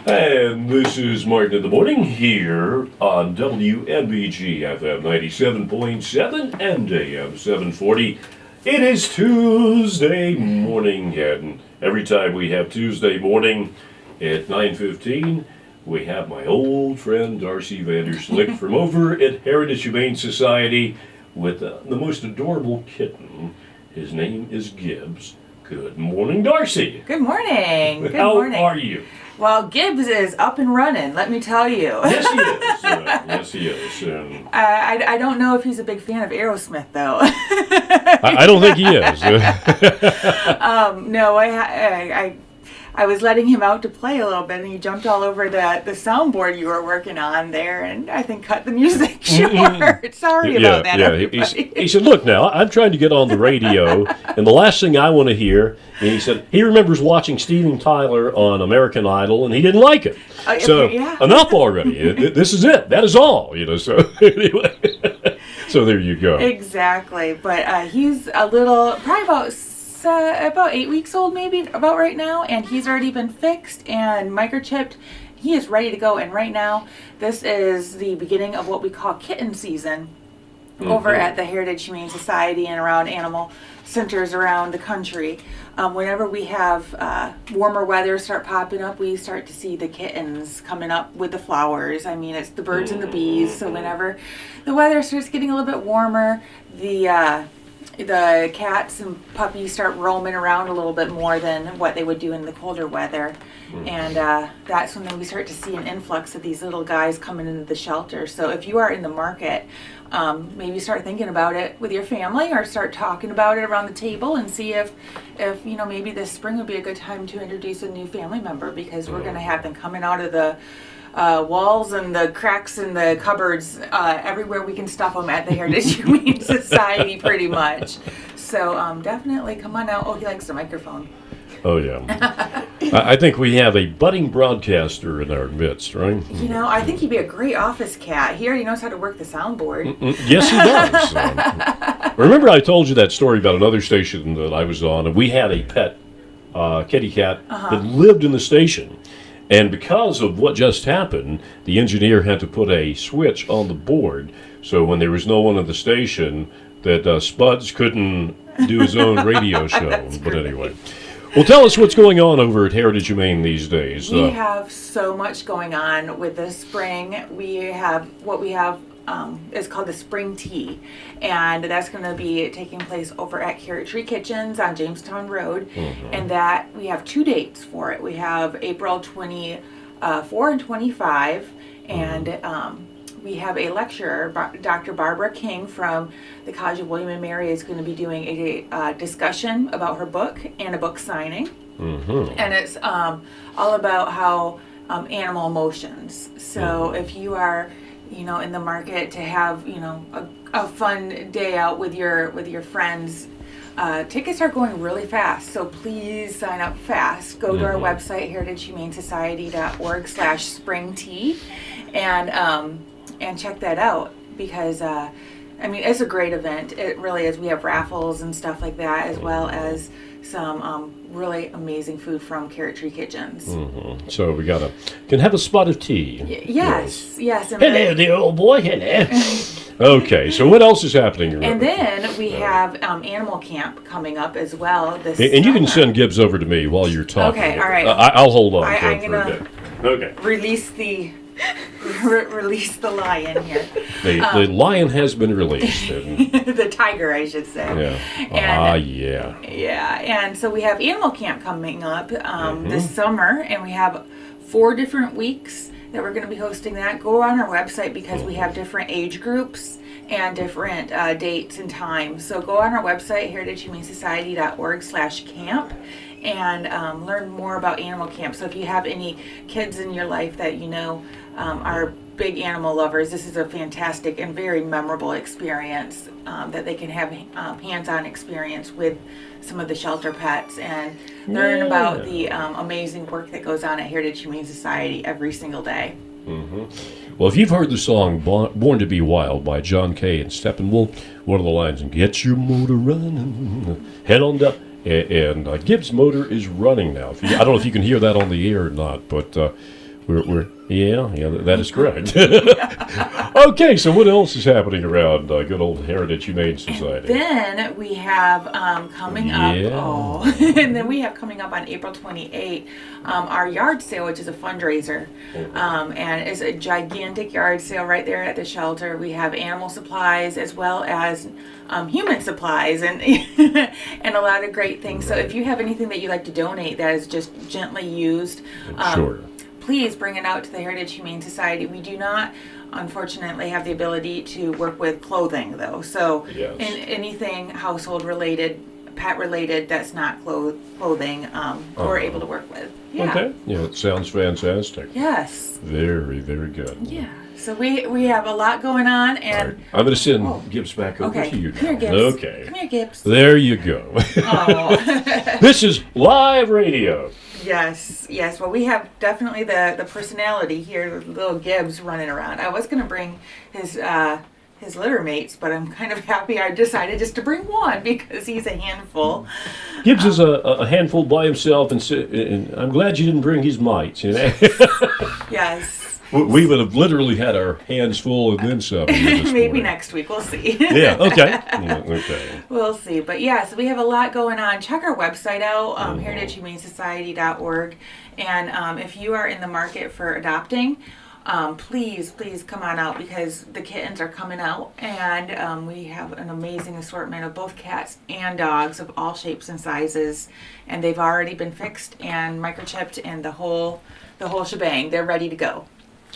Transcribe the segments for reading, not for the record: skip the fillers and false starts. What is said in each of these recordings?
And this is Martin in the Morning here on WNBG FM 97.7 and AM 740. It is Tuesday morning, and every time we have Tuesday morning at 9:15, we have my old friend Darci VanderSlik from over at Heritage Humane Society with the most adorable kitten. His name is Gibbs. Good morning, Darci. Good morning. Good How morning. are you? Well, Gibbs is up and running, let me tell you. Yes, he is. Yes, he is. I don't know if he's a big fan of Aerosmith, though. I don't think he is. No, I was letting him out to play a little bit, and he jumped all over the soundboard you were working on there, and I think cut the music short. Sorry about that, everybody. He said, look now, I'm trying to get on the radio, and the last thing I want to hear, and he said, he remembers watching Steven Tyler on American Idol, and he didn't like it. So, enough already. This is it. That is all. So anyway. So there you go. Exactly. But he's a little, probably about 8 weeks old, maybe, about right now, and he's already been fixed and microchipped. He is ready to go, and right now this is the beginning of what we call kitten season over at the Heritage Humane Society and around animal centers around the country. Whenever we have warmer weather start popping up, we start to see the kittens coming up with the flowers. I mean, it's the birds and the bees, so whenever the weather starts getting a little bit warmer, the cats and puppies start roaming around a little bit more than what they would do in the colder weather. And that's when we start to see an influx of these little guys coming into the shelter. So if you are in the market, maybe start thinking about it with your family, or start talking about it around the table and see if maybe this spring would be a good time to introduce a new family member, because we're going to have them coming out of the walls and the cracks in the cupboards everywhere we can stuff them at the Heritage Humane Society, pretty much. So definitely come on out. Oh, he likes the microphone. Oh, yeah. I think we have a budding broadcaster in our midst, right? I think he'd be a great office cat. He already knows how to work the soundboard. Yes, he does. Remember I told you that story about another station that I was on, and we had a pet kitty cat that lived in the station. And because of what just happened, the engineer had to put a switch on the board, so when there was no one at the station, that Spuds couldn't do his own radio show. But anyway. Well, tell us what's going on over at Heritage Humane these days. We have so much going on with this spring. We have is called the Spring Tea, and that's going to be taking place over at Carrot Tree Kitchens on Jamestown Road, and that we have 2 dates for it. We have April 24 and 25, and we have a lecturer, Dr. Barbara King from the College of William & Mary, is going to be doing a discussion about her book and a book signing. And it's all about how animal emotions. So if you are, in the market to have, a fun day out with your friends, tickets are going really fast. So please sign up fast. Go to our website, heritagehumanesociety.org/springtea, and check that out, because it's a great event. It really is. We have raffles and stuff like that, as well as some really amazing food from Carrot Tree Kitchens. So we can have a spot of tea. Yes. And hello, the old boy. Hello. Okay, so what else is happening? And then we have animal camp coming up as well. And you can send Gibbs over to me while you're talking. Okay, all right. I'll hold on I'm for a bit. Okay. Release the lion here. The lion has been released. The tiger, I should say. Yeah. Yeah, and so we have animal camp coming up this summer, and we have 4 different weeks that we're going to be hosting that. Go on our website, because we have different age groups and different dates and times. So go on our website, heritagehumanesociety.org/camp, and learn more about animal camp. So if you have any kids in your life that are big animal lovers, this is a fantastic and very memorable experience that they can have hands-on experience with some of the shelter pets and learn about the amazing work that goes on at Heritage Humane Society every single day. Well, if you've heard the song Born to be Wild by John Kay and Steppenwolf, one of the lines, get your motor running, head on down. And Gibbs' motor is running now. I don't know if you can hear that on the air or not, but That is correct. Okay, so what else is happening around good old Heritage Humane Society? Then we have coming up, and then we have coming up on April 28th, our yard sale, which is a fundraiser. And it's a gigantic yard sale right there at the shelter. We have animal supplies as well as human supplies and and a lot of great things. So if you have anything that you'd like to donate that is just gently used, Sure. please bring it out to the Heritage Humane Society. We do not, unfortunately, have the ability to work with clothing, though. So Yes. anything household related, pet related, that's not clothing, we're able to work with. Yeah. Okay. Yeah, it sounds fantastic. Yes. Very, very good. Yeah. So we have a lot going on, and All right. I'm going to send Gibbs back over okay. to you now. Come here, Gibbs. Okay. Come here, Gibbs. There you go. Oh. This is live radio. Yes. Well, we have definitely the personality here, little Gibbs running around. I was going to bring his litter mates, but I'm kind of happy I decided just to bring one because he's a handful. Gibbs is a handful by himself, and I'm glad you didn't bring his mates. You know? Yes. We would have literally had our hands full and then some. Maybe next week. We'll see. Yeah, okay. Yeah, okay. We'll see. But yeah, so we have a lot going on. Check our website out, heritagehumanesociety.org. And if you are in the market for adopting, please come on out because the kittens are coming out. And we have an amazing assortment of both cats and dogs of all shapes and sizes. And they've already been fixed and microchipped and the whole shebang. They're ready to go.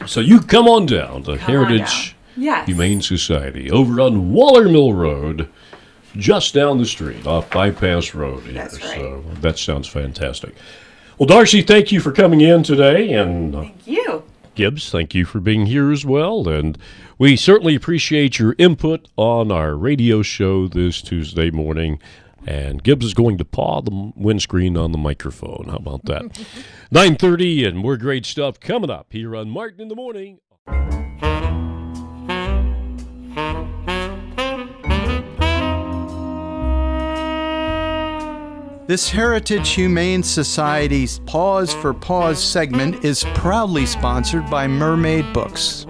So you come on down to Heritage Yes. Humane Society over on Waller Mill Road, just down the street off Bypass Road here. That's right. So that sounds fantastic. Well, Darci, thank you for coming in today, and Thank you. Gibbs, thank you for being here as well. And we certainly appreciate your input on our radio show this Tuesday morning. And Gibbs is going to paw the windscreen on the microphone. How about that? 9:30 and more great stuff coming up here on Martin in the Morning. This Heritage Humane Society's Paws for Paws segment is proudly sponsored by Mermaid Books.